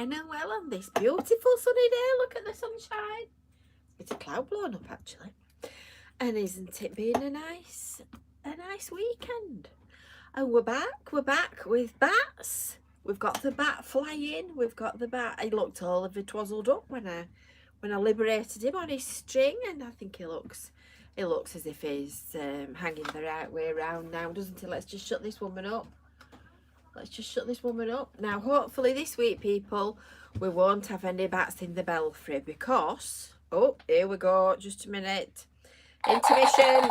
fine and well on this beautiful sunny day. Look at the sunshine. It's a cloud blown up actually. And isn't it being a nice weekend? And we're back with bats. We've got the bat flying. We've got the bat. He looked all of it twazzled up when I liberated him on his string, and I think he looks as if he's hanging the right way around now, doesn't he? Let's just shut this woman up. Now, hopefully this week, people, we won't have any bats in the belfry because, oh, here we go, just a minute. Intermission.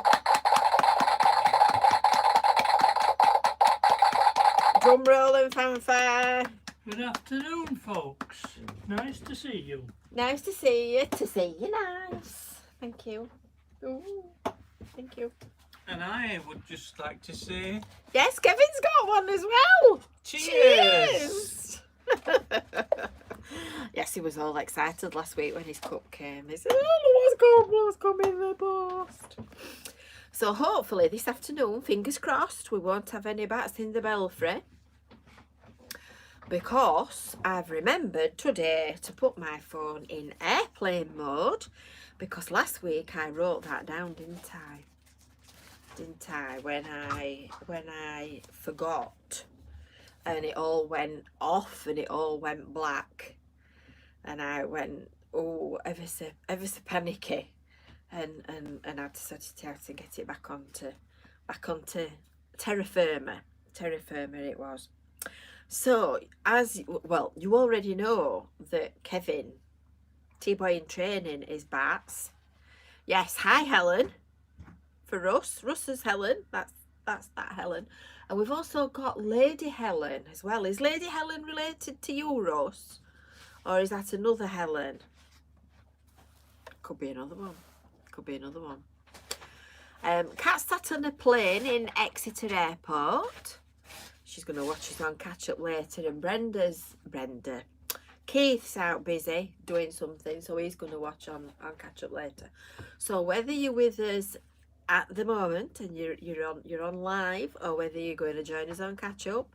Drum roll and fanfare. Good afternoon, folks. Nice to see you. Nice to see you. To see you nice. Thank you. Ooh, thank you. And I would just like to say... Yes, Kevin's got one as well. Cheers! Yes, he was all excited last week when his cup came. He said, oh, what's coming in the post. So hopefully this afternoon, fingers crossed, we won't have any bats in the belfry. Because I've remembered today to put my phone in airplane mode. Because last week I wrote that down, didn't I? When I forgot, and it all went off and it all went black, and I went, oh, ever so panicky, and I decided to have to get it back onto terra firma it was. So as well, you already know that Kevin, T-Boy in training, is bats. Yes, hi Helen. For Russ is Helen. That's that Helen. And we've also got Lady Helen as well. Is Lady Helen related to you, Russ? Or is that another Helen? Could be another one. Kat sat on a plane in Exeter Airport. She's going to watch us on catch up later. And Keith's out busy doing something, so he's going to watch on catch up later. So whether you're with us at the moment and you're on live, or whether you're going to join us on catch up,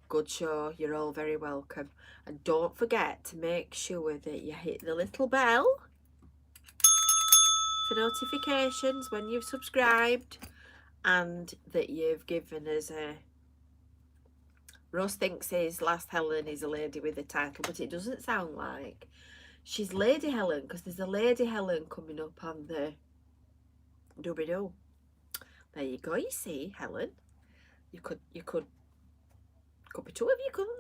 good show. You're all very welcome. And don't forget to make sure that you hit the little bell for notifications when you've subscribed, and that you've given us a... Ross thinks his last Helen is a lady with a title, but it doesn't sound like she's Lady Helen, because there's a Lady Helen coming up on the doobie-doo. There you go. You see, Helen, you could be two of you, couldn't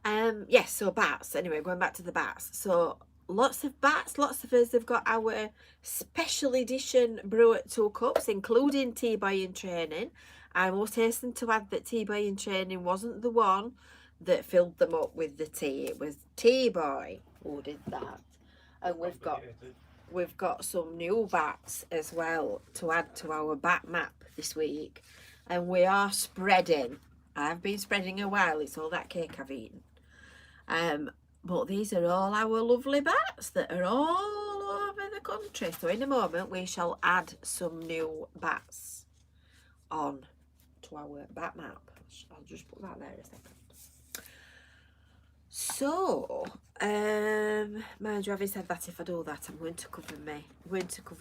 there? Yes. So bats. Anyway, going back to the bats. So lots of bats. Lots of us have got our special edition brew at 2 cups, including T-Boy in training. I must hasten to add that T-Boy in training wasn't the one that filled them up with the tea. It was T-Boy who did that. And we've got some new bats as well to add to our bat map this week, and we are spreading. I've been spreading a while. It's all that cake I've eaten. But these are all our lovely bats that are all over the country. So in a moment we shall add some new bats on to our bat map. I'll just put that there a second. So, mind you, having said that, if I do that, I'm going to cover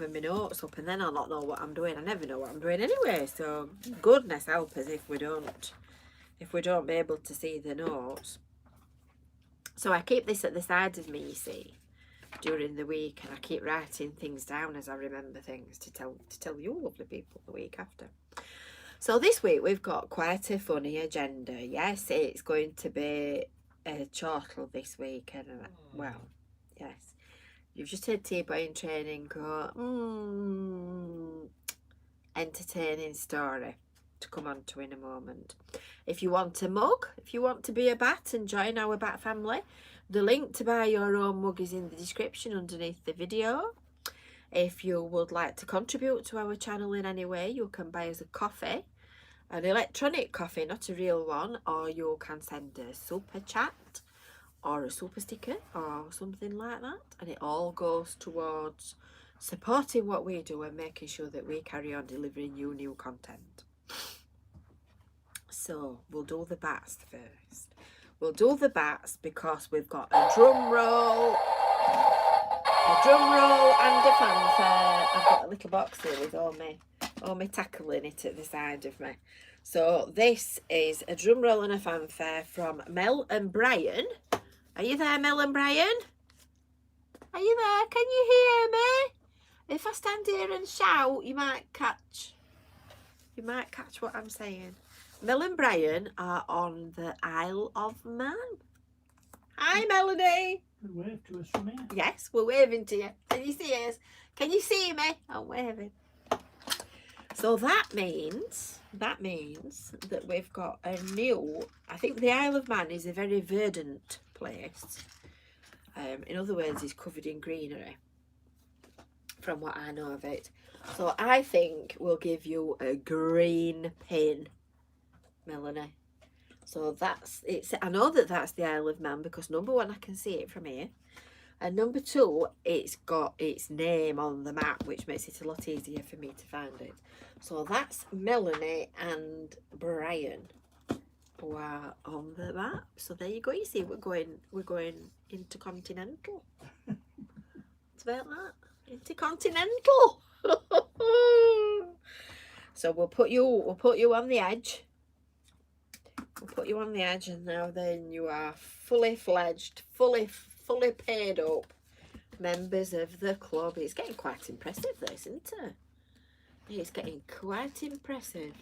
my notes up, and then I'll not know what I'm doing. I never know what I'm doing anyway. So, goodness help us if we don't be able to see the notes. So I keep this at the side of me, you see, during the week, and I keep writing things down as I remember things to tell you lovely people the week after. So this week we've got quite a funny agenda. Yes, it's going to be a chortle this week, and well, yes, you've just heard T-Boy in training go entertaining story to come on to in a moment. If you want a mug, if you want to be a bat and join our bat family, the link to buy your own mug is in the description underneath the video. If you would like to contribute to our channel in any way, you can buy us a coffee, an electronic coffee, not a real one, or you can send a super chat or a super sticker or something like that, and it all goes towards supporting what we do and making sure that we carry on delivering you new content. So we'll do the bats first. we'll do the bats because we've got a drum roll and a fanfare. I've got a little box here with all my tackle in it at the side of me. So this is a drum roll and a fanfare from Mel and Brian. Are you there, Mel and Brian? Are you there? Can you hear me? If I stand here and shout, you might catch what I'm saying. Mel and Brian are on the Isle of Man. Hi, Melody. Wave to us from here. Yes, we're waving to you. Can you see us? Can you see me? I'm waving. So that means that we've got a new, I think the Isle of Man is a very verdant place. In other words, it's covered in greenery, from what I know of it. So I think we'll give you a green pin, Melanie. So I know that's the Isle of Man because number one, I can see it from here. And number two, it's got its name on the map, which makes it a lot easier for me to find it. So that's Melanie and Brian who are on the map. So there you go. You see, we're going intercontinental. It's about that. Intercontinental. So we'll put you on the edge. We'll put you on the edge, and now then you are fully fledged, fully paid up members of the club. It's getting quite impressive, this, isn't it? It's getting quite impressive.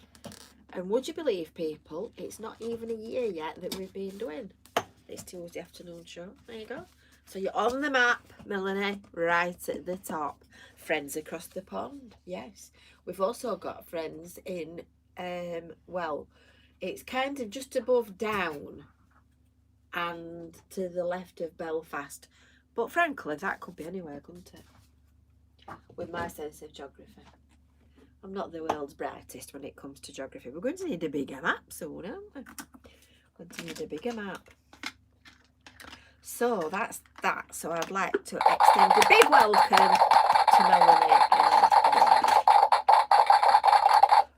And would you believe, people, it's not even a year yet that we've been doing this Tuesday afternoon show. There you go. So you're on the map, Melanie, right at the top. Friends across the pond, yes. We've also got friends in, well, it's kind of just above Down and to the left of Belfast. But frankly, that could be anywhere, couldn't it? With my sense of geography. I'm not the world's brightest when it comes to geography. We're going to need a bigger map soon, aren't we? Going to need a bigger map. So that's that. So I'd like to extend a big welcome to Melanie and Brian.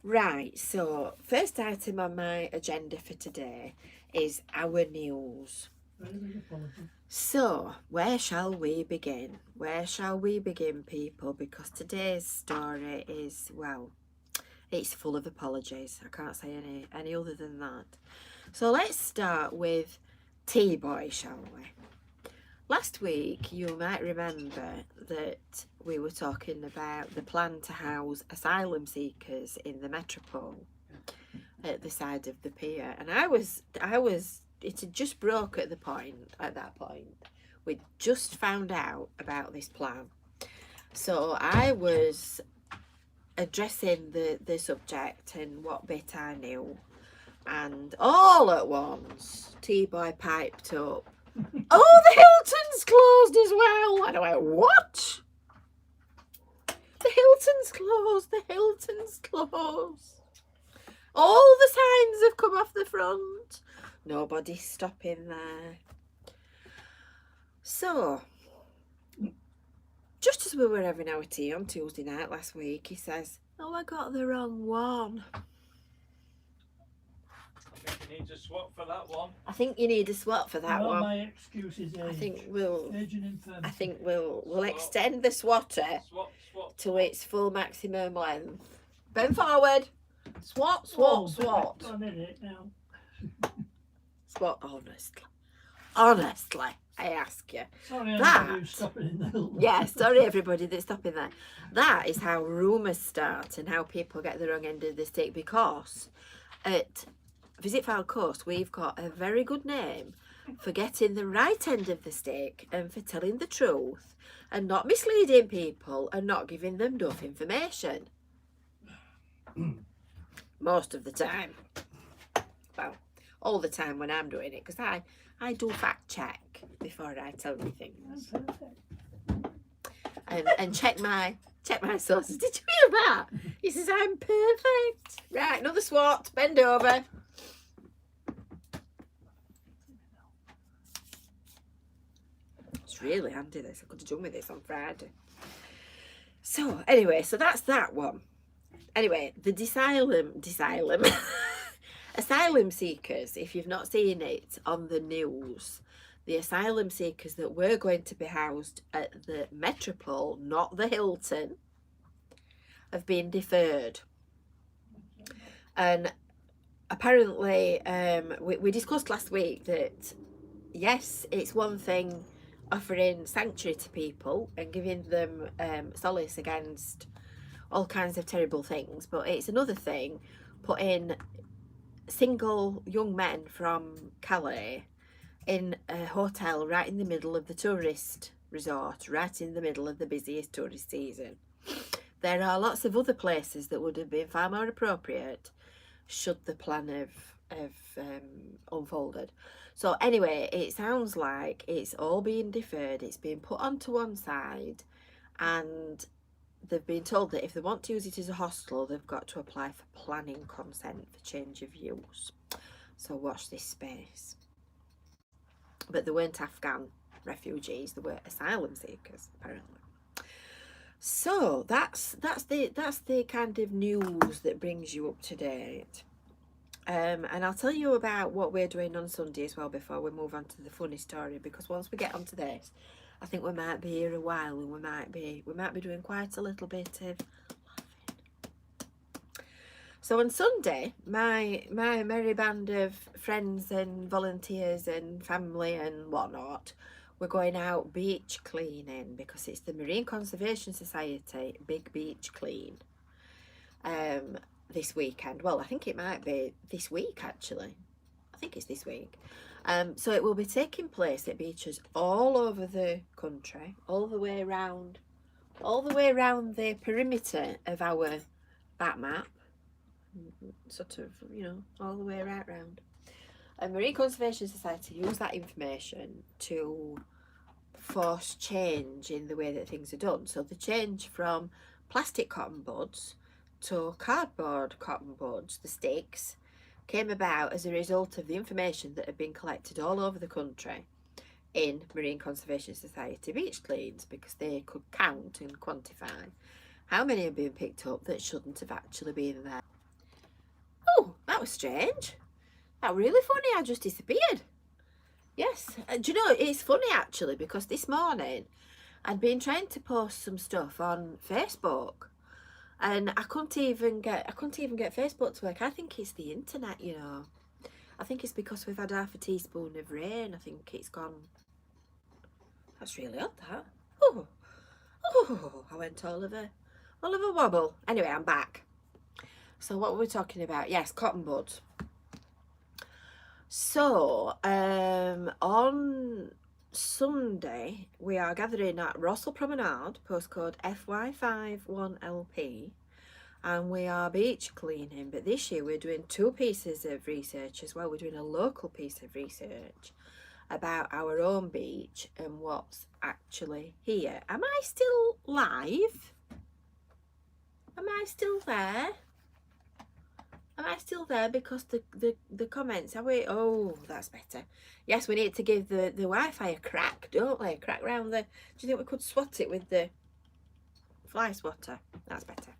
Right, so first item on my agenda for today is our news. So, where shall we begin? Where shall we begin, people? Because today's story is, well, it's full of apologies. I can't say any other than that. So let's start with T-Boy, shall we? Last week, you might remember that we were talking about the plan to house asylum seekers in the metropole at the side of the pier. And it had just broke at that point. We'd just found out about this plan. So I was addressing the subject and what bit I knew. And all at once, T-Boy piped up, "Oh, the Hilton's closed as well." And I went, "What? The Hilton's closed, the Hilton's closed. All the signs have come off the front. Nobody's stopping there." So, just as we were having our tea on Tuesday night last week, he says, "Oh, I got the wrong one." I think you need a swap for that one. I think you need a swap for that one. My excuse is age. I think we'll Swap. extend the swatter Swap. to its full maximum length. Bend forward. Swat. I'm in it now. Swat. Honestly, I ask you. Sorry, That- I'm stopping in the hill. Yeah, sorry everybody that's stopping there. That is how rumours start and how people get the wrong end of the stick, because at Visit FYLDE Coast we've got a very good name for getting the right end of the stick and for telling the truth and not misleading people and not giving them enough information. Most of the time. Well, all the time when I'm doing it, because I do fact check before I tell you things. And check my sources. Did you hear that? He says I'm perfect. Right, another swat. Bend over. It's really handy, this. I could have done with this on Friday. So anyway, so that's that one. Anyway, the asylum asylum seekers, if you've not seen it on the news, the asylum seekers that were going to be housed at the Metropole, not the Hilton, have been deferred. And apparently, we discussed last week that, yes, it's one thing offering sanctuary to people and giving them solace against all kinds of terrible things, but it's another thing putting single young men from Calais in a hotel right in the middle of the tourist resort, right in the middle of the busiest tourist season. There are lots of other places that would have been far more appropriate should the plan have unfolded. So anyway, it sounds like it's all being deferred, it's being put onto one side, and they've been told that if they want to use it as a hostel, they've got to apply for planning consent for change of use. So watch this space. But they weren't Afghan refugees, they were asylum seekers, apparently. So that's the kind of news that brings you up to date. And I'll tell you about what we're doing on Sunday as well before we move on to the funny story, because once we get onto this, I think we might be here a while, and we might be doing quite a little bit of laughing. So on Sunday, my merry band of friends and volunteers and family and whatnot, we're going out beach cleaning because it's the Marine Conservation Society Big Beach Clean this weekend. Well, I think it might be this week actually. I think it's this week. So it will be taking place at beaches all over the country, all the way around the perimeter of our back map, sort of, you know, all the way right round. And Marine Conservation Society use that information to force change in the way that things are done. So the change from plastic cotton buds to cardboard cotton buds, the sticks, came about as a result of the information that had been collected all over the country in Marine Conservation Society beach cleans, because they could count and quantify how many had been picked up that shouldn't have actually been there. Oh, that was strange. That was really funny. I just disappeared. Yes. Do you know, it's funny actually, because this morning I'd been trying to post some stuff on Facebook, and I couldn't even get Facebook to work. I think it's the internet, you know. I think it's because we've had half a teaspoon of rain. I think it's gone. That's really odd, that. Oh, I went all of a wobble. Anyway, I'm back. So what were we talking about? Yes, cotton buds. So on Sunday we are gathering at Rossall Promenade, postcode FY51LP, and we are beach cleaning. But this year we're doing two pieces of research as well. We're doing a local piece of research about our own beach and what's actually here. Am I still live? Am I still there? Am I still there? Because the comments, are we? Oh, that's better. Yes, we need to give the Wi-Fi a crack, don't we? Crack round the... Do you think we could swat it with the fly swatter? That's better.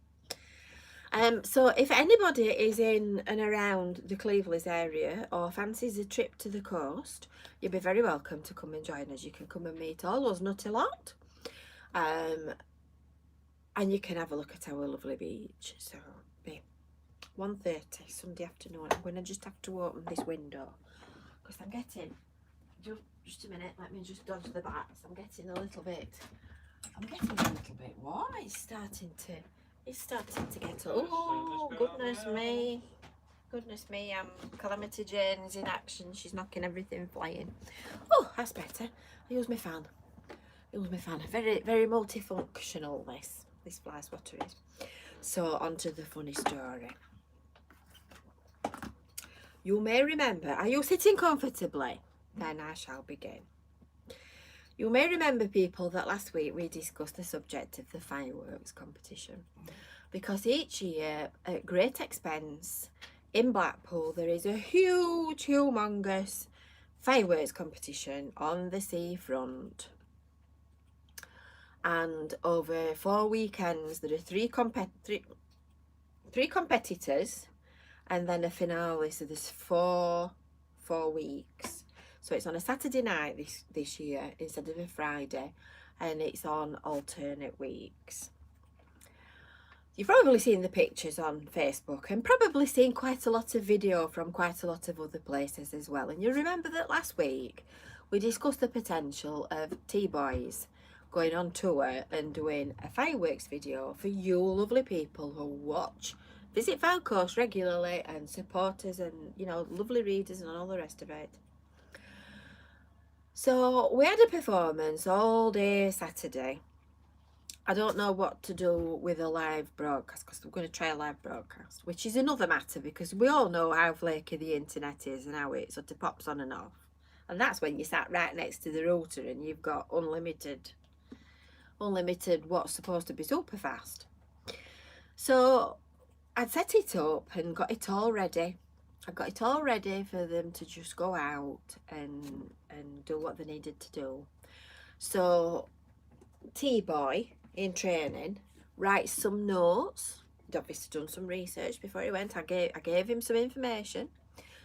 So if anybody is in and around the Cleveland area or fancies a trip to the coast, you'll be very welcome to come and join us. You can come and meet all us nutty lot. And you can have a look at our lovely beach. So, 1:30 Sunday afternoon. I'm going to just have to open this window because I'm getting, just a minute, let me just dodge the bats. I'm getting a little bit warm. It's starting to get, oh goodness me, Calamity Jane is in action. She's knocking everything flying. Oh, that's better. I use my fan. Very, very multifunctional this fly swatter is. So on to the funny story. You may remember, are you sitting comfortably? Then I shall begin. You may remember, people, that last week we discussed the subject of the fireworks competition, because each year at great expense in Blackpool there is a huge, humongous fireworks competition on the seafront. And over 4 weekends there are three competitors, and then a finale. So there's four weeks. So it's on a Saturday night this year instead of a Friday, and it's on alternate weeks. You've probably seen the pictures on Facebook and probably seen quite a lot of video from quite a lot of other places as well. And you remember that last week we discussed the potential of T-Boys going on tour and doing a fireworks video for you lovely people who visit FYLDE Coast regularly and support us and, you know, lovely readers and all the rest of it. So we had a performance all day Saturday. I don't know what to do with a live broadcast because we're going to try a live broadcast, which is another matter because we all know how flaky the internet is and how it sort of pops on and off. And that's when you sat right next to the router and you've got unlimited what's supposed to be super fast. So I'd set it up and got it all ready. I got it all ready for them to just go out and do what they needed to do. So T-Boy in training writes some notes. He'd obviously done some research before he went. I gave him some information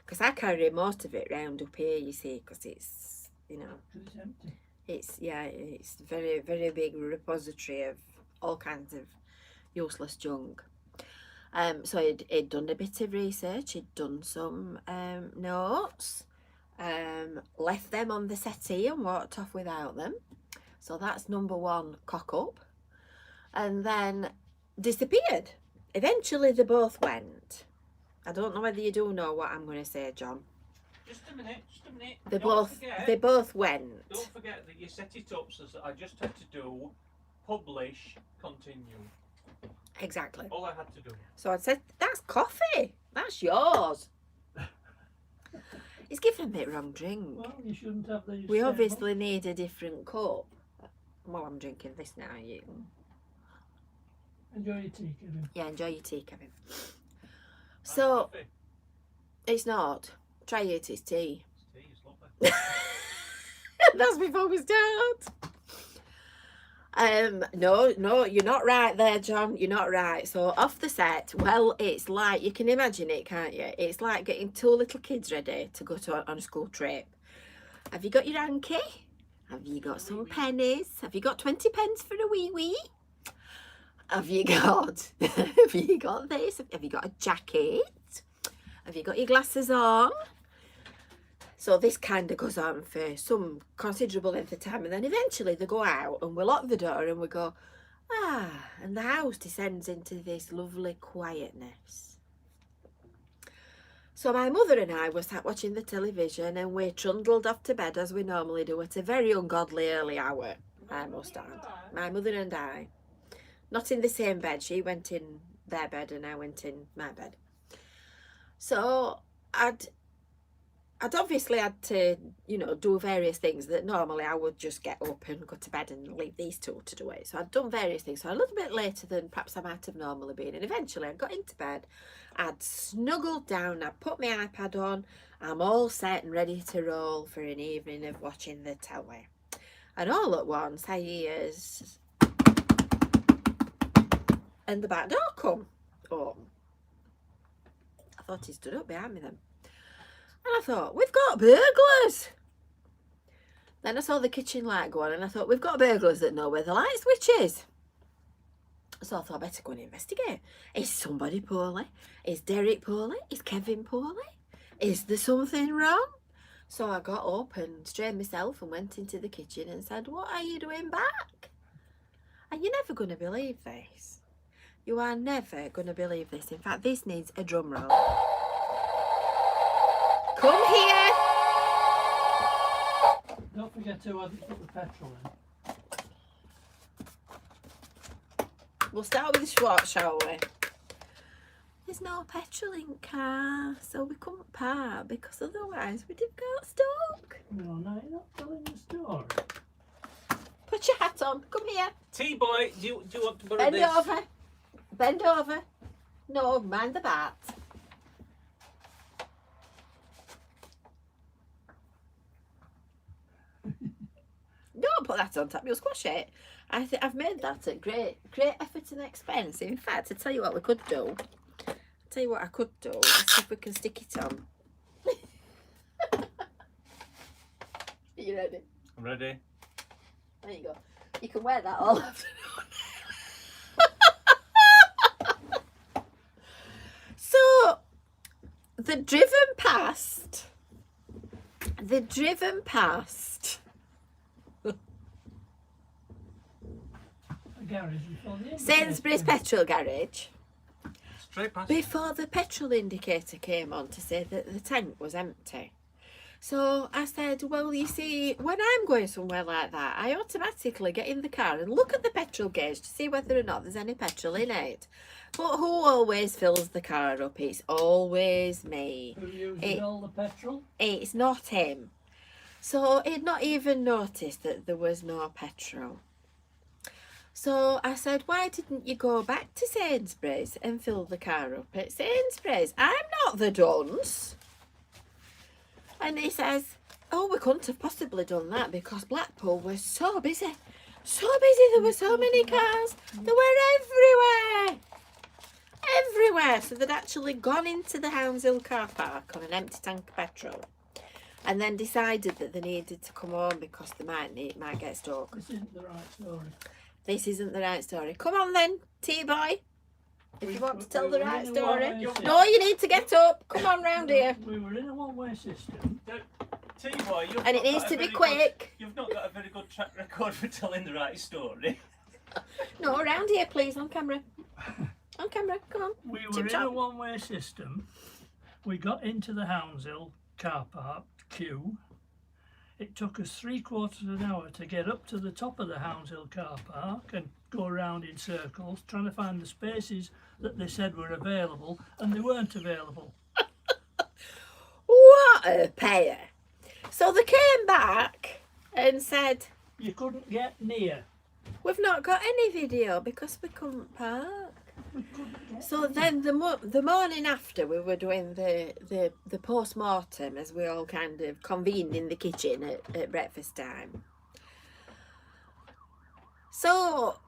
because I carry most of it round up here, you see, because it's, you know, It's empty. it's very, very big repository of all kinds of useless junk. So he'd done a bit of research, he'd done some notes, left them on the settee and walked off without them. So that's number one cock up. And then disappeared. Eventually they both went. I don't know whether you do know what I'm going to say, John. Just a minute. They Don't both went. Don't forget that you set it up so that I just had to do publish, continue. Exactly. All I had to do. So I said, that's coffee. That's yours. He's given me a wrong drink. Well, you shouldn't have these. We obviously need a different cup. Well, I'm drinking this now. You Enjoy your tea, Kevin. yeah, enjoy your tea, Kevin. Nice So coffee. it's not. Try it. It's tea. This tea is lovely. That's before we start. No, you're not right there, John. You're not right. So off the set, well, it's like, you can imagine it, can't you? It's like getting two little kids ready to go on a school trip. Have you got your hanky? Have you got some pennies? Have you got 20 pence for a wee wee? Have you got have you got this? Have you got a jacket? Have you got your glasses on? So this kind of goes on for some considerable length of time, and then eventually they go out and we lock the door and we go, and the house descends into this lovely quietness. So my mother and I were sat watching the television and we trundled off to bed as we normally do at a very ungodly early hour, I must add. My mother and I. Not in the same bed. She went in their bed and I went in my bed. So I'd obviously had to, you know, do various things that normally I would just get up and go to bed and leave these two to do it. So I'd done various things. So a little bit later than perhaps I might have normally been. And eventually I got into bed. I'd snuggled down. I'd put my iPad on. I'm all set and ready to roll for an evening of watching the telly. And all at once I hears... and the back door come home. I thought he stood up behind me then. And I thought, we've got burglars. Then I saw the kitchen light go on and I thought, we've got burglars that know where the light switch is. So I thought, I better go and investigate. Is somebody poorly? Is Derek poorly? Is Kevin poorly? Is there something wrong? So I got up and strained myself and went into the kitchen and said, what are you doing back? And you're never going to believe this. You are never going to believe this. In fact, this needs a drum roll. Come here. Don't forget to put the petrol in. We'll start with the Schwartz, shall we? There's no petrol in car, so we couldn't park because otherwise we'd have got stuck. No, you're not telling the story. Put your hat on. Come here. T-boy, do you want to borrow Bend this? over. Bend over. No, mind the bat. Don't put that on top. You'll squash it. I've made that at great effort and expense. In fact, I tell you what we could do. tell you what I could do. Let's see if we can stick it on. Are you ready? I'm ready. There you go. You can wear that all afternoon. So, the driven past. A garage before the Sainsbury's petrol garage. Straight past. Before the petrol indicator came on to say that the tank was empty. So I said, well, you see, when I'm going somewhere like that, I automatically get in the car and look at the petrol gauge to see whether or not there's any petrol in it. But who always fills the car up? It's always me. Who uses all the petrol? It's not him. So he'd not even noticed that there was no petrol. So I said, why didn't you go back to Sainsbury's and fill the car up at Sainsbury's? I'm not the dunce. And he says, oh, we couldn't have possibly done that because Blackpool was so busy. So busy, there were so many cars. They were everywhere. Everywhere. So they'd actually gone into the Hounshill car park on an empty tank of petrol. And then decided that they needed to come home because they might get stuck. This isn't the right story. This isn't the right story. Come on then, T-boy. If you want to tell the right story. No, you need to get up. Come on round here. We were in a one-way system. T-boy, And it needs to be quick. You've not got a very good track record for telling the right story. No, around here, please, on camera. On camera, come on. We were in a one-way system. We got into the Hounshill car park queue. It took us 3/4 of an hour to get up to the top of the Hounshill car park and go around in circles trying to find the spaces that they said were available, and they weren't available. What a pair. So they came back and said, You couldn't get near. we've not got any video because we couldn't park. So then the morning after, we were doing the post-mortem as we all kind of convened in the kitchen at breakfast time. So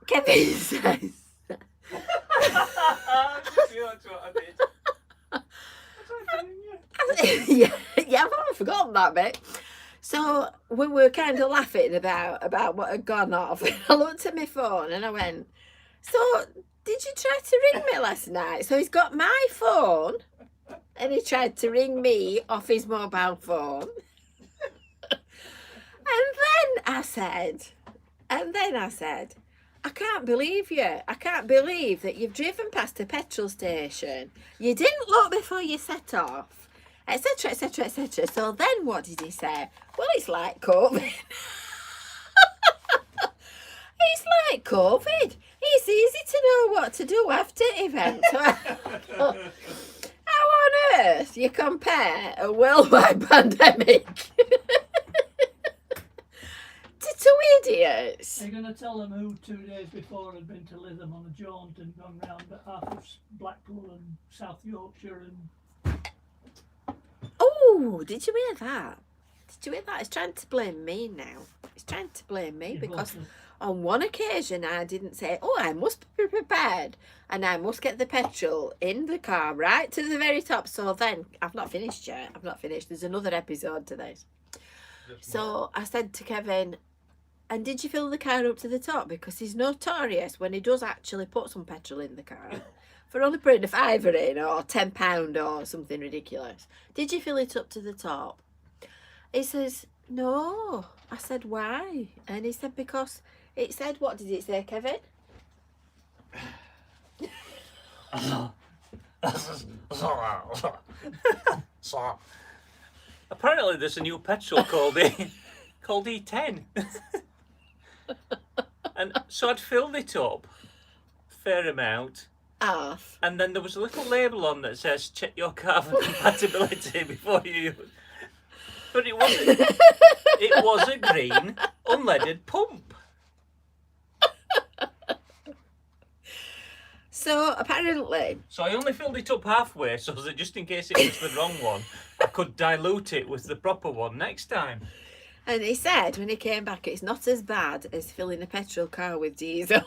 Kevin says, yeah, I've not forgotten that bit. So we were kind of laughing about what had gone off. I looked at my phone and I went, so did you try to ring me last night? So he's got my phone and he tried to ring me off his mobile phone. And then I said, I can't believe you. I can't believe that you've driven past a petrol station. You didn't look before you set off, etc., etc., etc. So then what did he say? Well, it's like COVID. It's like COVID. It's easy to know what to do after events. How on earth you compare a worldwide pandemic to two idiots? Are you going to tell them who 2 days before had been to Lytham on a jaunt and gone round the half of Blackpool and South Yorkshire and... Oh, did you hear that? Did you hear that? He's trying to blame me now. He's trying to blame me because on one occasion I didn't say, oh, I must be prepared and I must get the petrol in the car right to the very top. So then, I've not finished yet. I've not finished. There's another episode to this. So I said to Kevin, and did you fill the car up to the top? Because he's notorious when he does actually put some petrol in the car for only putting a fiver in or £10 or something ridiculous. Did you fill it up to the top? He says, no. I said, why? And he said, because it said, what did it say, Kevin? Apparently there's a new petrol called E10. And so I'd filled it up, fair amount. Half. And then there was a little label on that says, check your carbon compatibility before you use. But it wasn't. It was a green, unleaded pump. So apparently. So I only filled it up halfway so that just in case it was the wrong one, I could dilute it with the proper one next time. And he said when he came back, it's not as bad as filling a petrol car with diesel.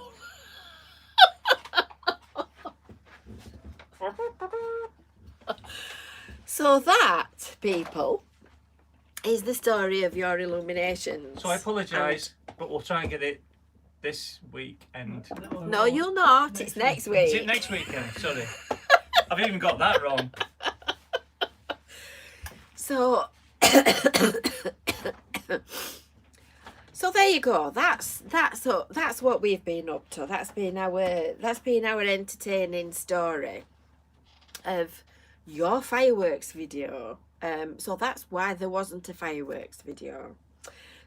So that, people, is the story of your illuminations. So I apologise, but we'll try and get it this weekend. No, you'll not. It's next week. Is it next weekend? Sorry. I've even got that wrong. So, so there you go. That's what we've been up to. That's been our entertaining story of your fireworks video. So that's why there wasn't a fireworks video.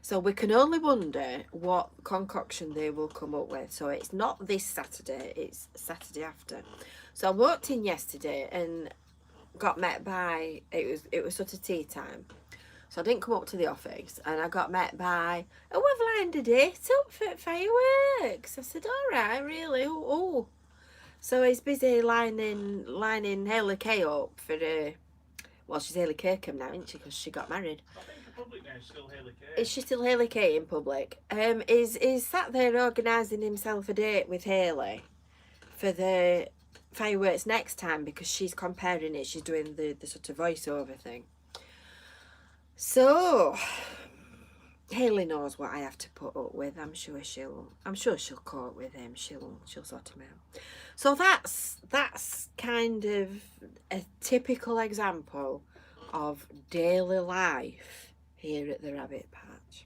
So we can only wonder what concoction they will come up with. So it's not this Saturday, it's Saturday after. So I walked in yesterday and got met by, it was sort of tea time. So I didn't come up to the office, and I got met by, oh, we've lined a date up for fireworks. I said, all right, really? Oh. So he's busy lining Hayley Kay up for well, she's Hayley Kirkham now, isn't she? Because she got married. I think the public now is still Hayley Kay. Is she still Hayley Kay in public? Is sat there organising himself a date with Hayley for the fireworks next time, because she's comparing it. She's doing the sort of voiceover thing. So Hayley knows what I have to put up with. I'm sure she'll cope with him. She'll sort him out. So that's kind of a typical example of daily life here at the Rabbit Patch.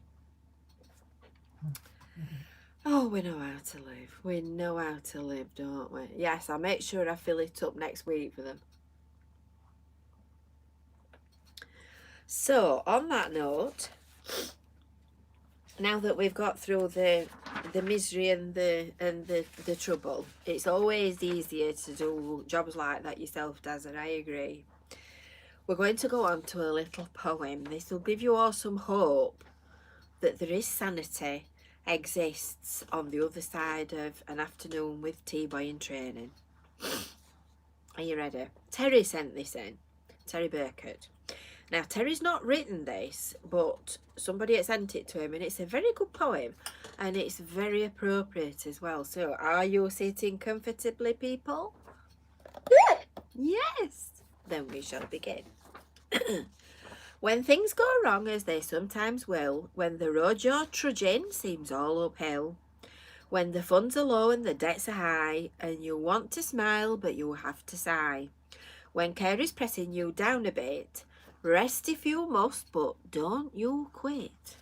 Oh, we know how to live. We know how to live, don't we? Yes, I'll make sure I fill it up next week for them. So, on that note, now that we've got through the misery and the trouble, it's always easier to do jobs like that yourself, Daz, and I agree. We're going to go on to a little poem. This will give you all some hope that there is sanity exists on the other side of an afternoon with T-Boy in training. Are you ready? Terry sent this in. Terry Burkett. Now, Terry's not written this, but somebody had sent it to him, and it's a very good poem, and it's very appropriate as well. So, are you sitting comfortably, people? Yes. Then we shall begin. When things go wrong, as they sometimes will, when the road you're trudging seems all uphill, when the funds are low and the debts are high, and you want to smile but you have to sigh, when care is pressing you down a bit, rest if you must, but don't you quit.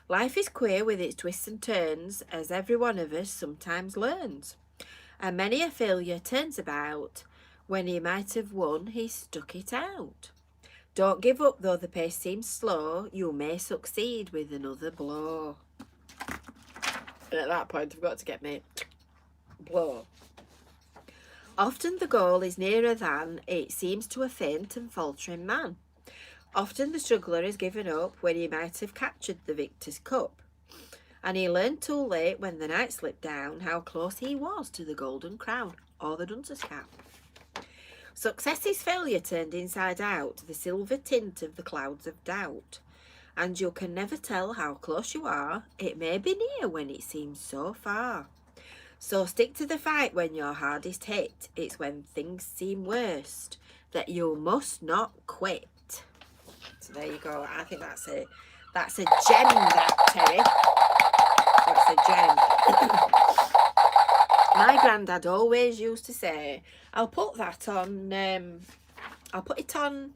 Life is queer with its twists and turns, as every one of us sometimes learns, and many a failure turns about. When he might have won, he stuck it out. Don't give up though the pace seems slow, you may succeed with another blow. And at that point I've got to get my blow. Often the goal is nearer than it seems to a faint and faltering man. Often the struggler has given up when he might have captured the victor's cup. And he learned too late when the night slipped down how close he was to the golden crown or the duncer's cap. Success is failure turned inside out, the silver tint of the clouds of doubt. And you can never tell how close you are, it may be near when it seems so far. So stick to the fight when you're hardest hit, it's when things seem worst that you must not quit. So there you go, I think that's a gem, that, Terry. That's a gem. My granddad always used to say, I'll put that on, I'll put it on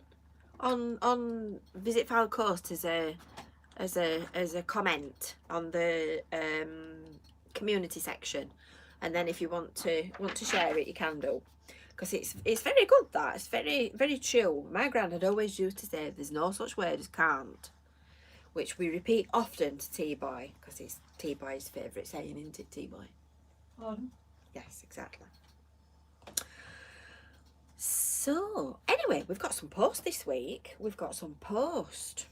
Visit FYLDE Coast as a comment on the community section, and then if you want to share it, you can do, because it's very good. That it's very, very true. My granddad always used to say, there's no such word as can't, which we repeat often to T-Boy, because it's T-Boy's favourite saying, isn't it, T-Boy? Yes, exactly. So, anyway, we've got some posts this week. We've got some posts.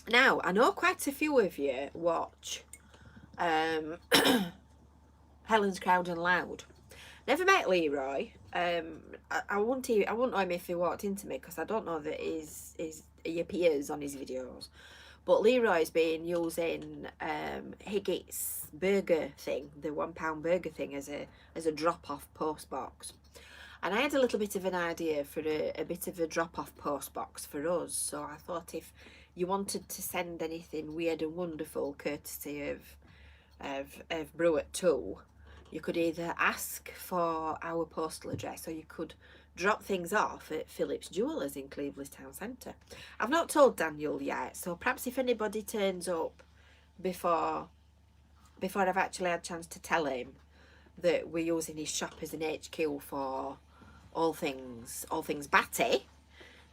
Now, I know quite a few of you watch Helen's Crowd and Loud. Never met Leroy. I wouldn't know him if he walked into me, because I don't know that he appears on his videos. But Leroy's been using Higgitt's burger thing, the £1 burger thing, as a drop-off post box. And I had a little bit of an idea for a bit of a drop-off post box for us. So I thought if you wanted to send anything weird and wonderful courtesy of Brew at 2, you could either ask for our postal address or you could drop things off at Phillips Jewellers in Cleveland Town Centre. I've not told Daniel yet, so perhaps if anybody turns up before I've actually had a chance to tell him that we're using his shop as an HQ for all things batty,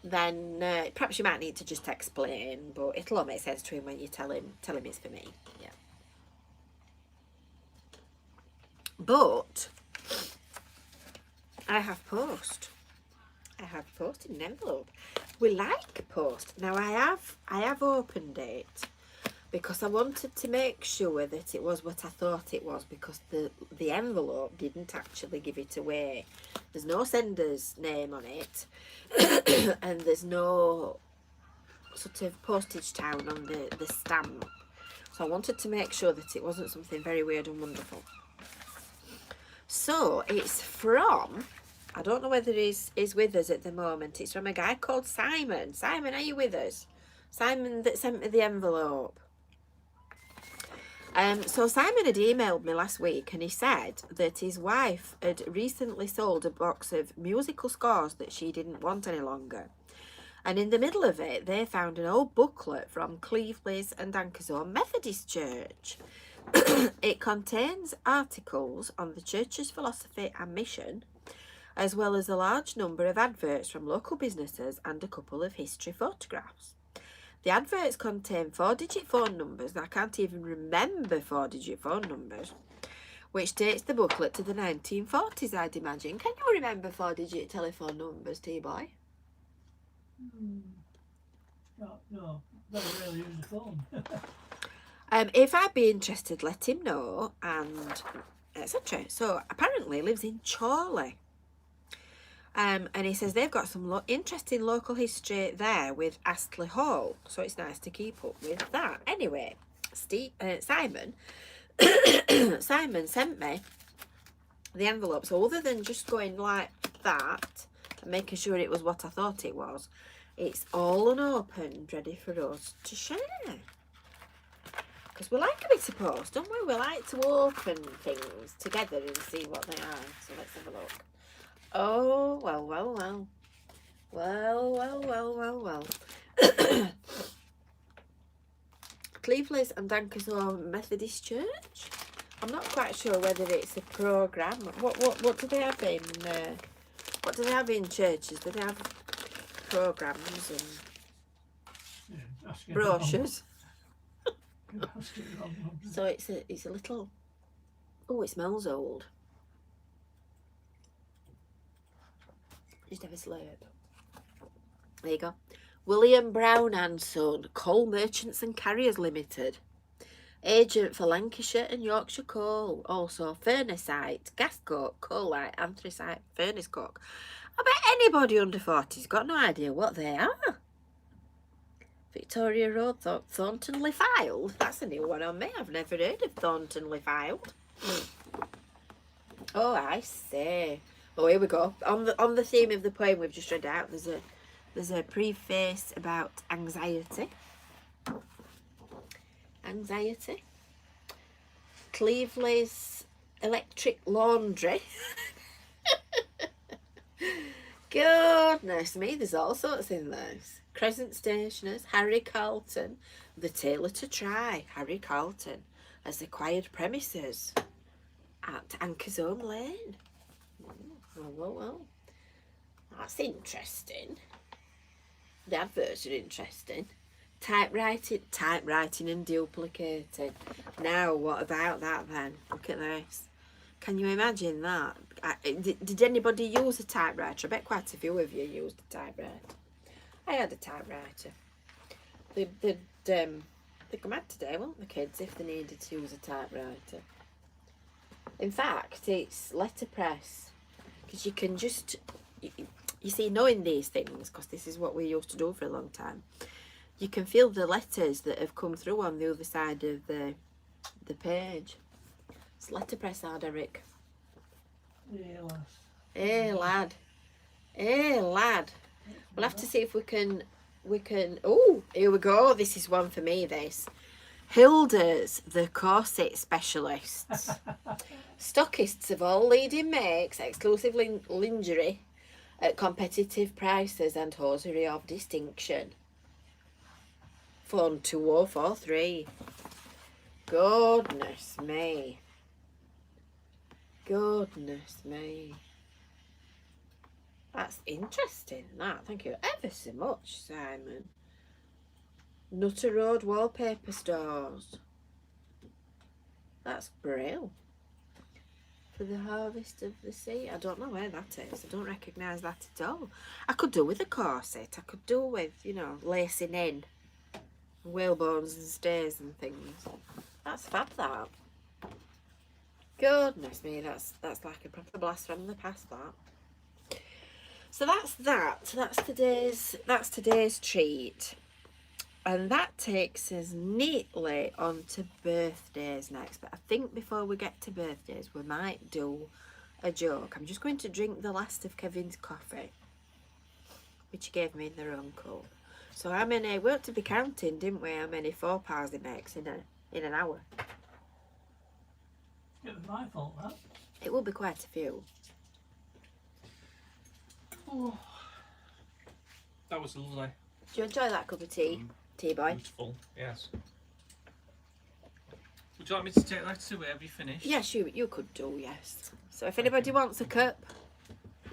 then perhaps you might need to just explain, but it'll all make sense to him when you tell him it's for me. Yeah. But I have post. I have post in an envelope. We like post. Now I have opened it because I wanted to make sure that it was what I thought it was, because the envelope didn't actually give it away. There's no sender's name on it and there's no sort of postage town on the stamp. So I wanted to make sure that it wasn't something very weird and wonderful. So it's from, I don't know whether he's with us at the moment. It's from a guy called Simon. Simon, are you with us? Simon that sent me the envelope. So Simon had emailed me last week and he said that his wife had recently sold a box of musical scores that she didn't want any longer. And in the middle of it, they found an old booklet from Cleveland's and Anchor's Methodist Church. It contains articles on the church's philosophy and mission, as well as a large number of adverts from local businesses and a couple of history photographs. The adverts contain 4-digit phone numbers, I can't even remember 4-digit phone numbers, which dates the booklet to the 1940s, I'd imagine. Can you remember 4-digit telephone numbers, T-Boy? No, very rarely use the phone. If I'd be interested, let him know, and etc. So apparently he lives in Chorley. And he says they've got some interesting local history there with Astley Hall, so it's nice to keep up with that. Anyway, Simon sent me the envelope. So other than just going like that and making sure it was what I thought it was, it's all unopened, ready for us to share. Because we like a bit of post, don't we? We like to open things together and see what they are. So let's have a look. Oh, well. Cleveland's and Anchor's Methodist Church. I'm not quite sure whether it's a programme. What do they have in what do they have in churches? Do they have programmes and brochures? So it's a little, oh, it smells old. Just have a slurp. There you go. William Brown and Son, Coal Merchants and Carriers Limited. Agent for Lancashire and Yorkshire Coal. Also Furnacite, gas coke, coalite, anthracite, furnace coke. I bet anybody under 40's got no idea what they are. Victoria Road, Thorntonley Filed. That's a new one on me. I've never heard of Thorntonley Filed. Oh, I see. Oh, here we go. On the theme of the poem we've just read out, there's a preface about anxiety. Anxiety. Cleveland's Electric Laundry. Goodness me, there's all sorts in those. Crescent Stationers, Harry Carlton, The Tailor to Try. Harry Carlton has acquired premises at Anchor's Lane. Well, that's interesting. The adverts are interesting. Typewriting and duplicating. Now, what about that then? Look at this. Can you imagine that? Did anybody use a typewriter? I bet quite a few of you used a typewriter. I had a typewriter. They'd come out today, won't the kids, if they needed to use a typewriter? In fact, it's letterpress. Because you can just, you see, knowing these things, because this is what we used to do for a long time, you can feel the letters that have come through on the other side of the page. It's letterpress hard, Eric. Yes. Hey lad. Hey lad. We'll have to see if we can oh, here we go. This is one for me, this. Hilda's the corset specialists. Stockists of all leading makes, exclusive lingerie at competitive prices and hosiery of distinction. Phone 2043. Goodness me. Goodness me. That's interesting, that. Thank you ever so much, Simon. Nutter Road wallpaper stores. That's brilliant. For the harvest of the sea. I don't know where that is. I don't recognise that at all. I could do with a corset. I could do with, you know, lacing in. Whalebones and stays and things. That's fab, that. Goodness me, that's like a proper blast from the past, that. So that's that. That's today's treat. And that takes us neatly on to birthdays next. But I think before we get to birthdays, we might do a joke. I'm just going to drink the last of Kevin's coffee, which he gave me in the wrong cup. So how many, we ought to be counting, didn't we, how many faux pas he makes in an hour. It was my fault, that. It will be quite a few. Oh, that was lovely. Do you enjoy that cup of tea, tea boy? Beautiful, yes. Would you like me to take that away? Have you finished? Yes, you could do, yes. So if anybody wants a cup,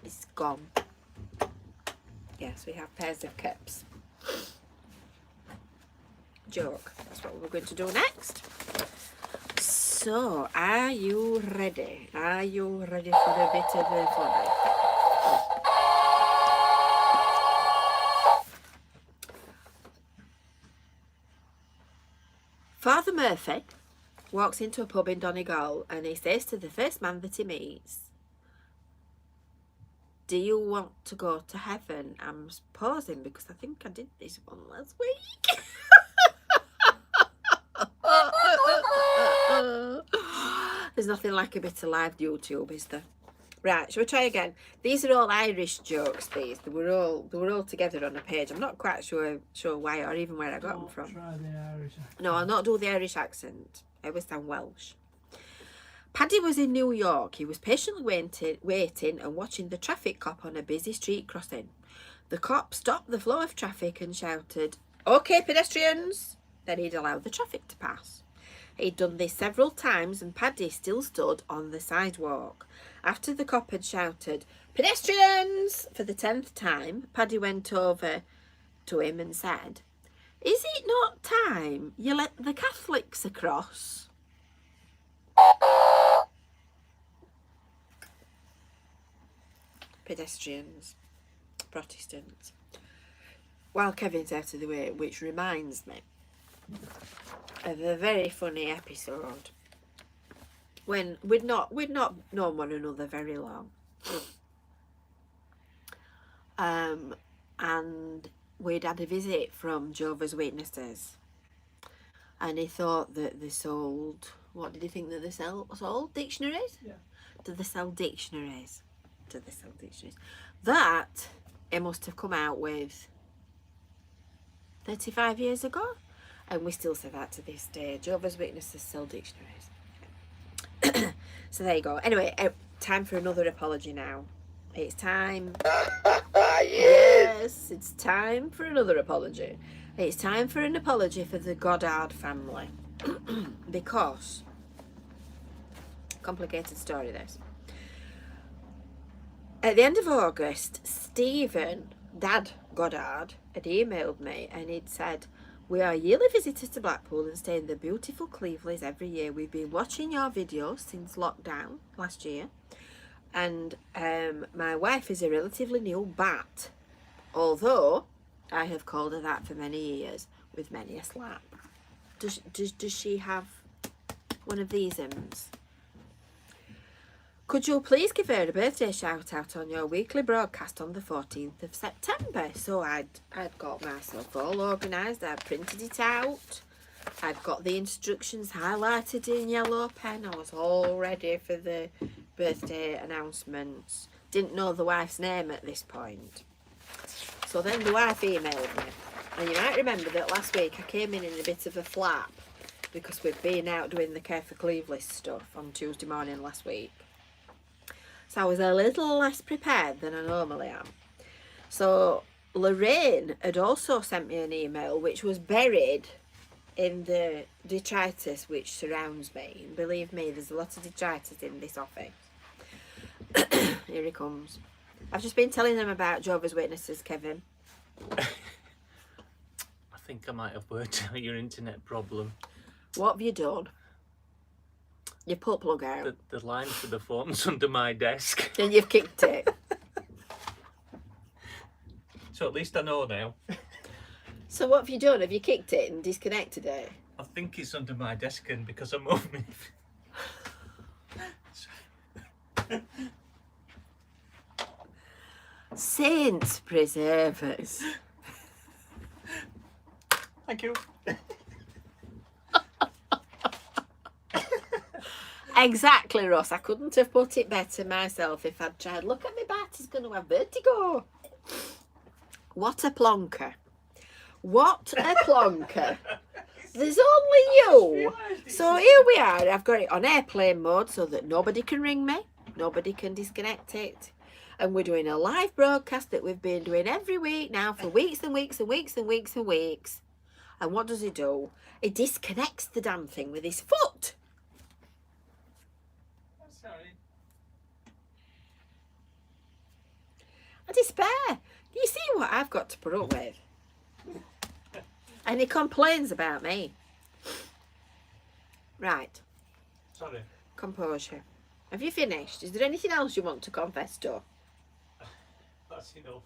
it's gone. Yes, we have pairs of cups. Joke. That's what we're going to do next. So, are you ready? Are you ready for a bit of a fun? Father Murphy walks into a pub in Donegal and he says to the first man that he meets, "Do you want to go to heaven?" I'm pausing because I think I did this one last week. There's nothing like a bit of live YouTube, is there? Right, shall we try again? These are all Irish jokes, these. They were all together on a page. I'm not quite sure why or even where I got them from. Try the Irish accent. No, I'll not do the Irish accent. I always sound Welsh. Paddy was in New York. He was patiently waiting and watching the traffic cop on a busy street crossing. The cop stopped the flow of traffic and shouted, "Okay, pedestrians!" Then he'd allowed the traffic to pass. He'd done this several times and Paddy still stood on the sidewalk. After the cop had shouted, "Pedestrians!" for the 10th time, Paddy went over to him and said, "Is it not time you let the Catholics across?" Pedestrians, Protestants. While Kevin's out of the way, which reminds me of a very funny episode when we'd not known one another very long, and we'd had a visit from Jehovah's Witnesses, and he thought that they sold, what did he think that they sold? Dictionaries? Yeah. Did they sell dictionaries? That it must have come out with 35 years ago, and we still say that to this day. Jehovah's Witnesses sell dictionaries. So there you go. Anyway, time for another apology now. It's time. Yes, it's time for another apology. It's time for an apology for the Goddard family. Because, complicated story this. At the end of August, Stephen, Dad Goddard, had emailed me and he'd said, "We are yearly visitors to Blackpool and stay in the beautiful Cleveleys every year. We've been watching your videos since lockdown last year. And my wife is a relatively new bat, although I have called her that for many years, with many a slap." Does she have one of these M's? "Could you please give her a birthday shout out on your weekly broadcast on the 14th of September? So I'd got myself all organised. I'd printed it out. I'd got the instructions highlighted in yellow pen. I was all ready for the birthday announcements. didn't know the wife's name at this point. So then the wife emailed me. And you might remember that last week I came in a bit of a flap because we'd been out doing the Care for Cleveless stuff on Tuesday morning last week. So I was a little less prepared than I normally am. So Lorraine had also sent me an email which was buried in the detritus which surrounds me. And believe me, there's a lot of detritus in this office. Here he comes. I've just been telling them about Jehovah's Witnesses, Kevin. I think I might have worked out your internet problem. What have you done? You put plug out. The line for the phone's under my desk. And you've kicked it. So at least I know now. So what have you done? Have you kicked it and disconnected it? I think it's under my desk, and because I'm moving. Saints preserve us. Thank you. Exactly, Ross. I couldn't have put it better myself if I'd tried. Look at me bat, he's going to have vertigo. What a plonker. What a plonker. There's only you. So here we are. I've got it on airplane mode so that nobody can ring me. Nobody can disconnect it. And we're doing a live broadcast that we've been doing every week now for weeks and weeks and weeks and weeks and weeks. And what does he do? He disconnects the damn thing with his foot. Sorry. I despair. You see what I've got to put up with? And he complains about me. Right. Sorry. Composure. Have you finished? Is there anything else you want to confess to? That's enough.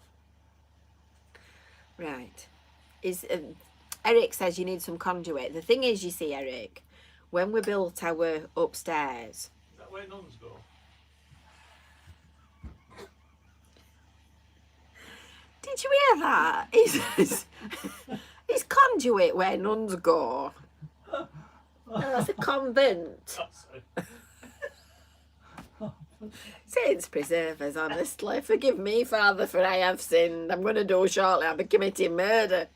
Right. Eric says you need some conduit. The thing is, you see, Eric, when we built our upstairs... Is that where nuns go? Did you hear that? He says, it's conduit where nuns go. Oh, that's a convent. Saints preserve us, honestly. Forgive me, Father, for I have sinned. I'm going to do shortly. I'll be committing murder.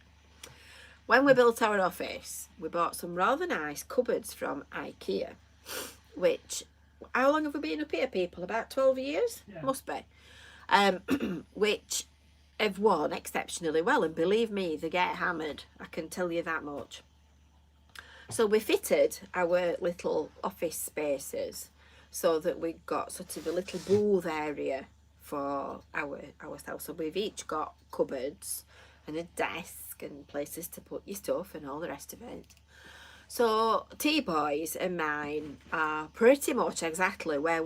When we built our office, we bought some rather nice cupboards from IKEA, which, how long have we been up here, people? About 12 years? Yeah. Must be. Which have won exceptionally well, and believe me, they get hammered. I can tell you that much. So we fitted our little office spaces so that we got sort of a little booth area for ourselves. So we've each got cupboards and a desk and places to put your stuff and all the rest of it. So T-Boy's and mine are pretty much exactly where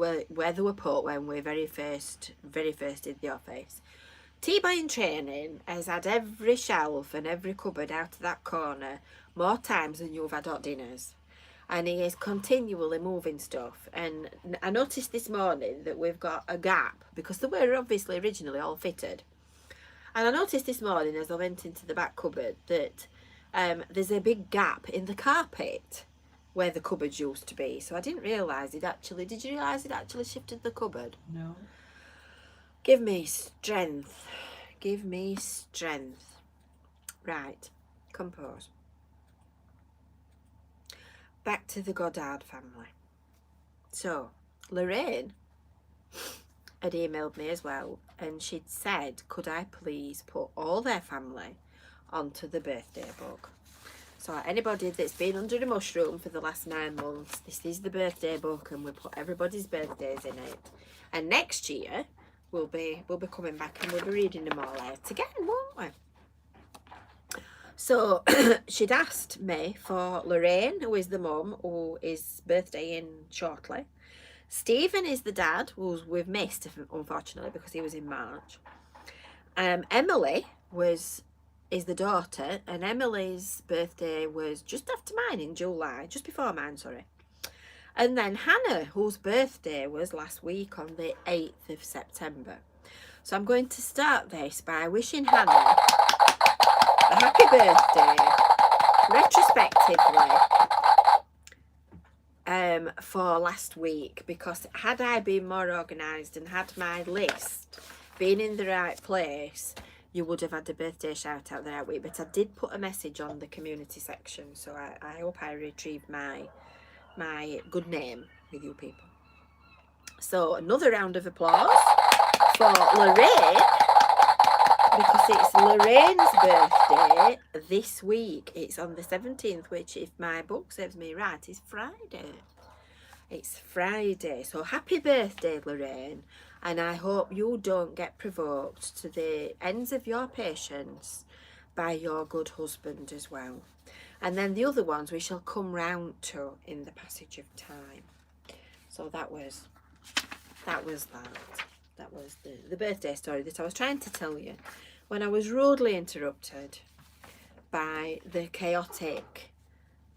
they were put when we very first did the office. T-Boy in training has had every shelf and every cupboard out of that corner more times than you've had hot dinners. And he is continually moving stuff. And I noticed this morning that we've got a gap, because they were obviously originally all fitted. And I noticed this morning as I went into the back cupboard that there's a big gap in the carpet where the cupboards used to be. So I didn't realise it actually... Did you realise it actually shifted the cupboard? No. Give me strength. Give me strength. Right. Compose. Back to the Goddard family. So, Lorraine had emailed me as well, and she'd said, could I please put all their family onto the birthday book? So anybody that's been under a mushroom for the last 9 months, this is the birthday book, and we put everybody's birthdays in it. And next year we'll be coming back and we'll be reading them all out again, won't we? So she'd asked me for Lorraine, who is the mum, who is birthday in shortly. Stephen is the dad, who we've missed, unfortunately, because he was in March. Emily is the daughter, and Emily's birthday was just after mine in July, just before mine, sorry. And then Hannah, whose birthday was last week on the 8th of September. So I'm going to start this by wishing Hannah a happy birthday, retrospectively. for last week, because had I been more organised and had my list been in the right place, you would have had a birthday shout out the right week. But I did put a message on the community section, so I hope I retrieved my good name with you people. So another round of applause for Lorraine, because it's Lorraine's birthday this week. It's on the 17th, which, if my book serves me right, is Friday. It's Friday. So happy birthday, Lorraine. And I hope you don't get provoked to the ends of your patience by your good husband as well. And then the other ones we shall come round to in the passage of time. So that was that. That was the birthday story that I was trying to tell you when I was rudely interrupted by the chaotic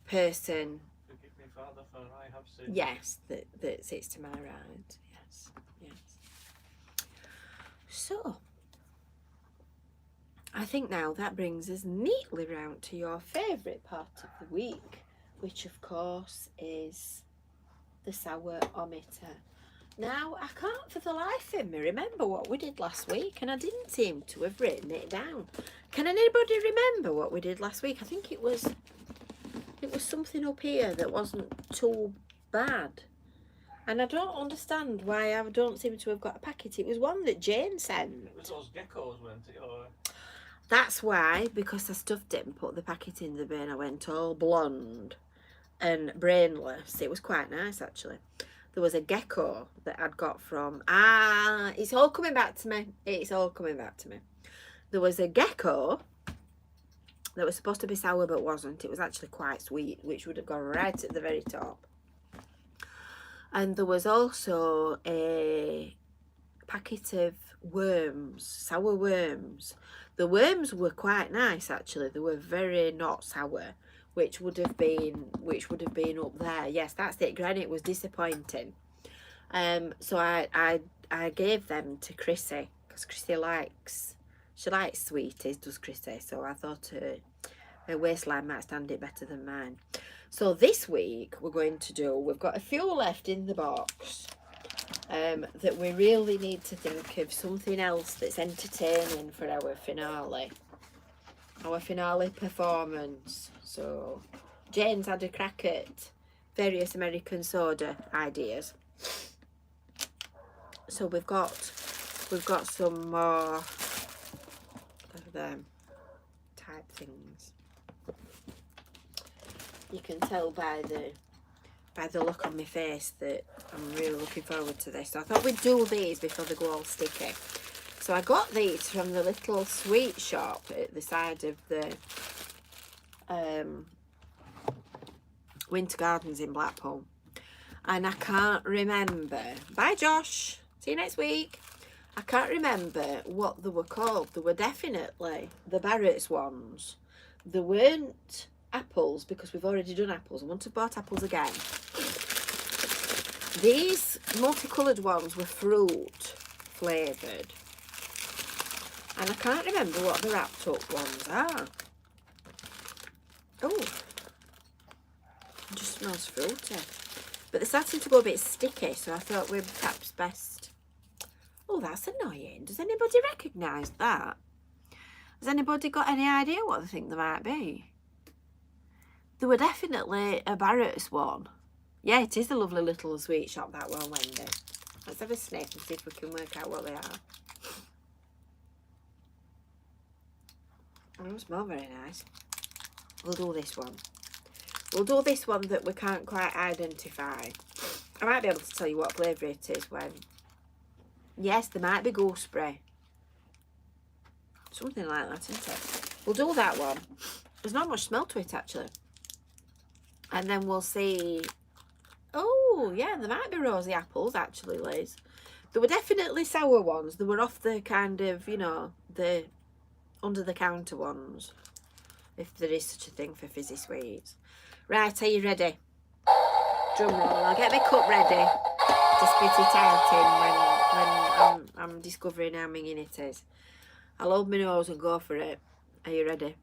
person. Forgive me, Father, for I have sinned. Yes, that sits to my right. Yes, yes. So, I think now that brings us neatly round to your favourite part of the week, which of course is the sour ometer. Now, I can't for the life of me remember what we did last week, and I didn't seem to have written it down. Can anybody remember what we did last week? I think it was something up here that wasn't too bad. And I don't understand why I don't seem to have got a packet. It was one that Jane sent. It was those geckos, weren't it? Or... That's why, because I stuffed it and put the packet in the bin, I went all blonde and brainless. It was quite nice, actually. There was a gecko that I'd got from... it's all coming back to me. It's all coming back to me. There was a gecko that was supposed to be sour but wasn't. It was actually quite sweet, which would have gone right at the very top. And there was also a packet of worms, sour worms. The worms were quite nice, actually. They were very not sour, which would have been up there. Yes, that's it. Granny, it was disappointing. So I gave them to Chrissy, because Chrissy likes sweeties, does Chrissy? So I thought her waistline might stand it better than mine. So this week we've got a few left in the box. That we really need to think of something else that's entertaining for our finale performance. So Jane's had a crack at various American soda ideas, so we've got some more of them type things. You can tell by the look on my face that I'm really looking forward to this. So I thought we'd do these before they go all sticky. So I got these from the little sweet shop at the side of the Winter Gardens in Blackpool. And I can't remember. Bye, Josh. See you next week. I can't remember what they were called. They were definitely the Barrett's ones. They weren't apples, because we've already done apples. I wouldn't have bought apples again. These multicoloured ones were fruit flavoured. And I can't remember what the wrapped up ones are. Oh, it just smells fruity. But they're starting to go a bit sticky, so I thought we'd perhaps best... Oh, that's annoying. Does anybody recognise that? Has anybody got any idea what they think they might be? They were definitely a Barrett's one. Yeah, it is a lovely little sweet shop, that one, Wendy. Let's have a sniff and see if we can work out what they are. They smell very nice. We'll do this one. We'll do this one that we can't quite identify. I might be able to tell you what flavour it is when... Yes, there might be gooseberry. Something like that, isn't it? We'll do that one. There's not much smell to it, actually. And then we'll see... Oh, yeah, there might be rosy apples, actually, Liz. There were definitely sour ones. They were off the kind of, you know, the under-the-counter ones, if there is such a thing for fizzy sweets. Right, are you ready? Drum roll. I'll get my cup ready to spit it out in when I'm discovering how minging it is. I'll hold my nose and go for it. Are you ready?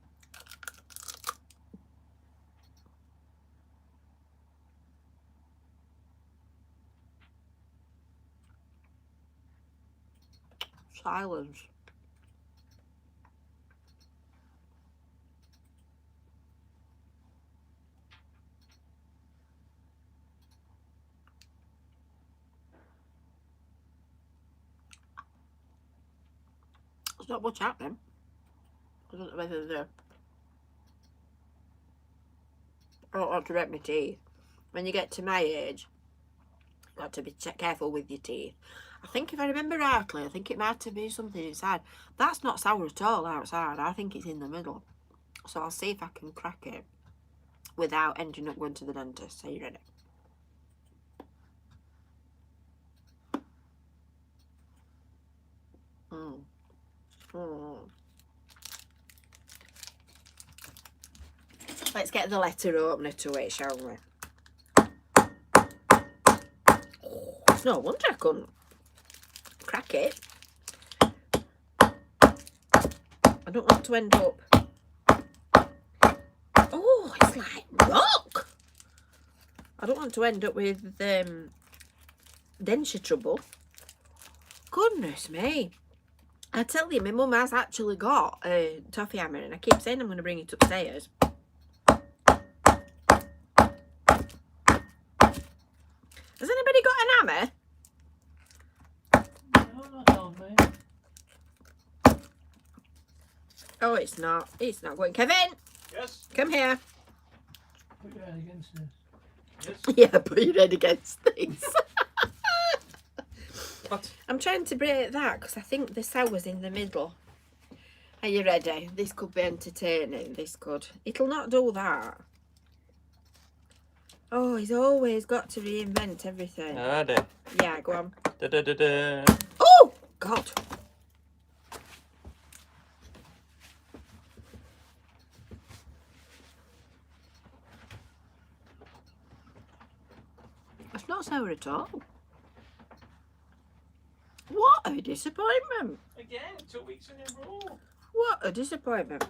Silence. There's not much happening. I don't know whether they're... I don't want to wreck my teeth. When you get to my age, you've got to be careful with your teeth. I think if I remember rightly, I think it might have been something inside. That's not sour at all outside. I think it's in the middle. So I'll see if I can crack it without ending up going to the dentist. Are you ready? Mm. Mm. Let's get the letter opener to it, shall we? Oh, it's no wonder I couldn't crack it. I don't want to end up... Oh, it's like rock. I don't want to end up with denture trouble. Goodness me. I tell you, my mum has actually got a toffee hammer and I keep saying I'm going to bring it upstairs. Has anybody got an hammer? No, not on me. Oh, it's not. It's not going. Kevin, Yes. come here. Put your head against this. Yes. Yeah, put your head against this. What? I'm trying to break that because I think the sour's in the middle. Are you ready? This could be entertaining. This could. It'll not do that. Oh, he's always got to reinvent everything. Ready. Yeah, go on. Da da da da. Oh, God. It's not sour at all. What a disappointment. Again, 2 weeks in a row. What a disappointment.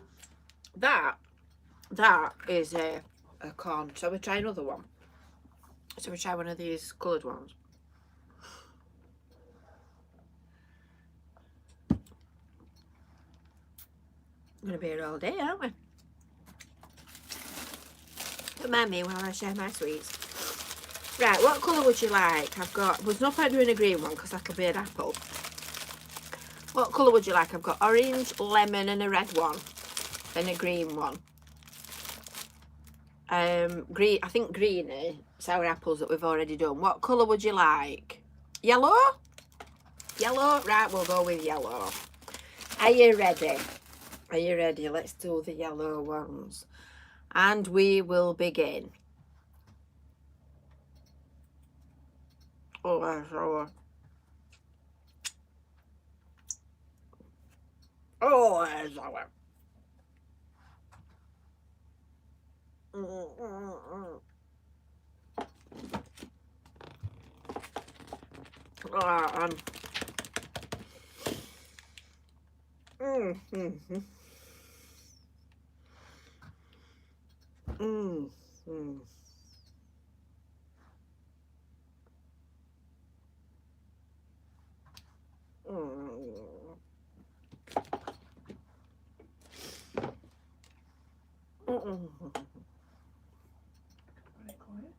That is a con. So we try another one. So we try one of these coloured ones. We're going to be here all day, aren't we? Remind me while I share my sweets. Right, what colour would you like? There's no point doing a green one because that'll be an apple. What colour would you like? I've got orange, lemon and a red one. And a green one. Green. I think greeny sour apples that we've already done. What colour would you like? Yellow? Yellow? Right, we'll go with yellow. Are you ready? Are you ready? Let's do the yellow ones. And we will begin. Oh, that's sour. Oh, that's sour. Very quiet.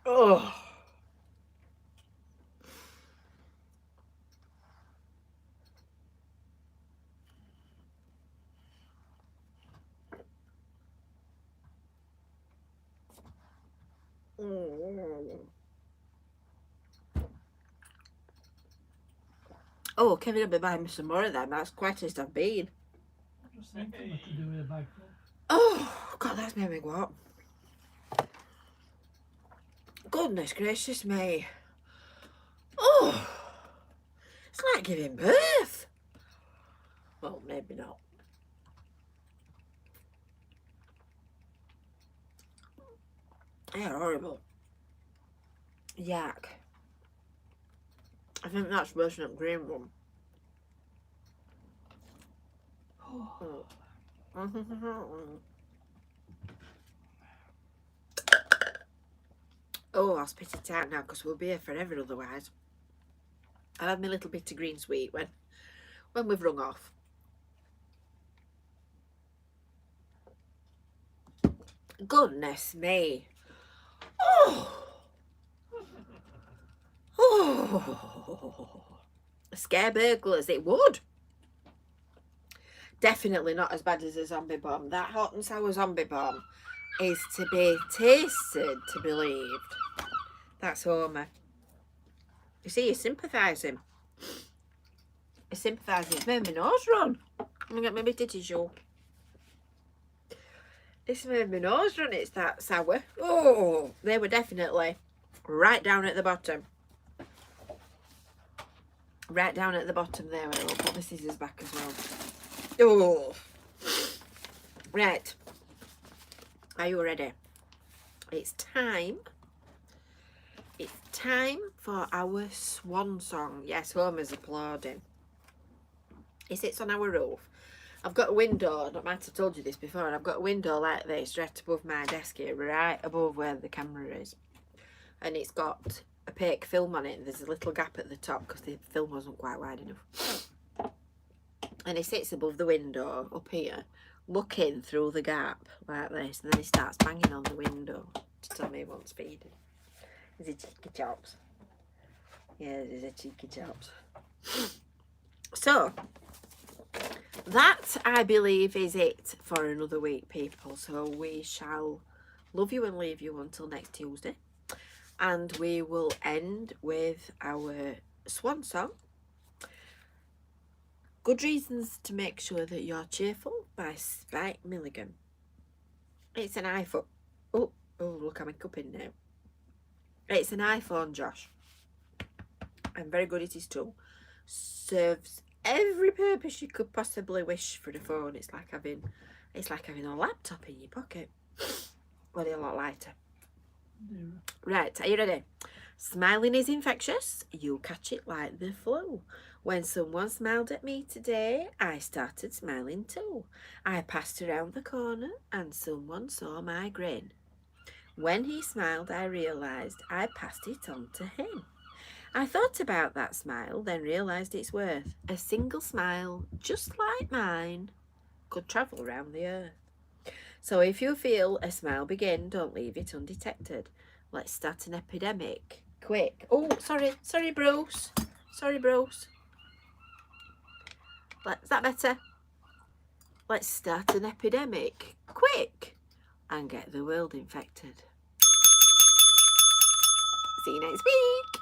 Oh. Oh, Kevin will be buying me some more of them. That's quite as I've been. I just think I could do with a bag full. Oh, God, that's made me go up. Goodness gracious me. Oh, it's like giving birth. Well, maybe not. They're horrible. Yuck. I think that's worse than the green one. Oh, I'll spit it out now because we'll be here forever otherwise. I'll have my little bit of green sweet when we've rung off. Goodness me. Oh. Oh. Scare burglars, it would. Definitely not as bad as a zombie bomb. That hot and sour zombie bomb is to be tasted to believed. That's Homer. You see, he's sympathising. He's sympathising. It's made my nose run. I'm going to get my bit of tissue. It's made my nose run. It's that sour. Oh, they were definitely right down at the bottom. Right down at the bottom there. I'll put the scissors back as well. Oh. Right. Are you ready? It's time. It's time for our swan song. Yes, Homer's applauding. He sits on our roof. I've got a window, I might have told you this before, I've got a window like this right above my desk here, right above where the camera is. And it's got opaque film on it, and there's a little gap at the top because the film wasn't quite wide enough. And he sits above the window up here, looking through the gap like this, and then he starts banging on the window to tell me he wants feeding. Is he cheeky chops? Yeah, there's a cheeky chops. So, that, I believe, is it for another week, people. So we shall love you and leave you until next Tuesday. And we will end with our swan song. Good Reasons to Make Sure That You're Cheerful by Spike Milligan. It's an iPhone. Oh, look, I'm hiccuping now. It's an iPhone, Josh. I'm very good at his tool. Serves every purpose you could possibly wish for a phone. It's like having a laptop in your pocket. Only a lot lighter. Yeah. Right, are you ready? Smiling is infectious. You'll catch it like the flu. When someone smiled at me today, I started smiling too. I passed around the corner and someone saw my grin. When he smiled, I realised I passed it on to him. I thought about that smile, then realised its worth. A single smile, just like mine, could travel around the earth. So if you feel a smile begin, don't leave it undetected. Let's start an epidemic. Quick. Oh, sorry, Bruce. Sorry, Bruce. Is that better? Let's start an epidemic. Quick. And get the world infected. See you next week.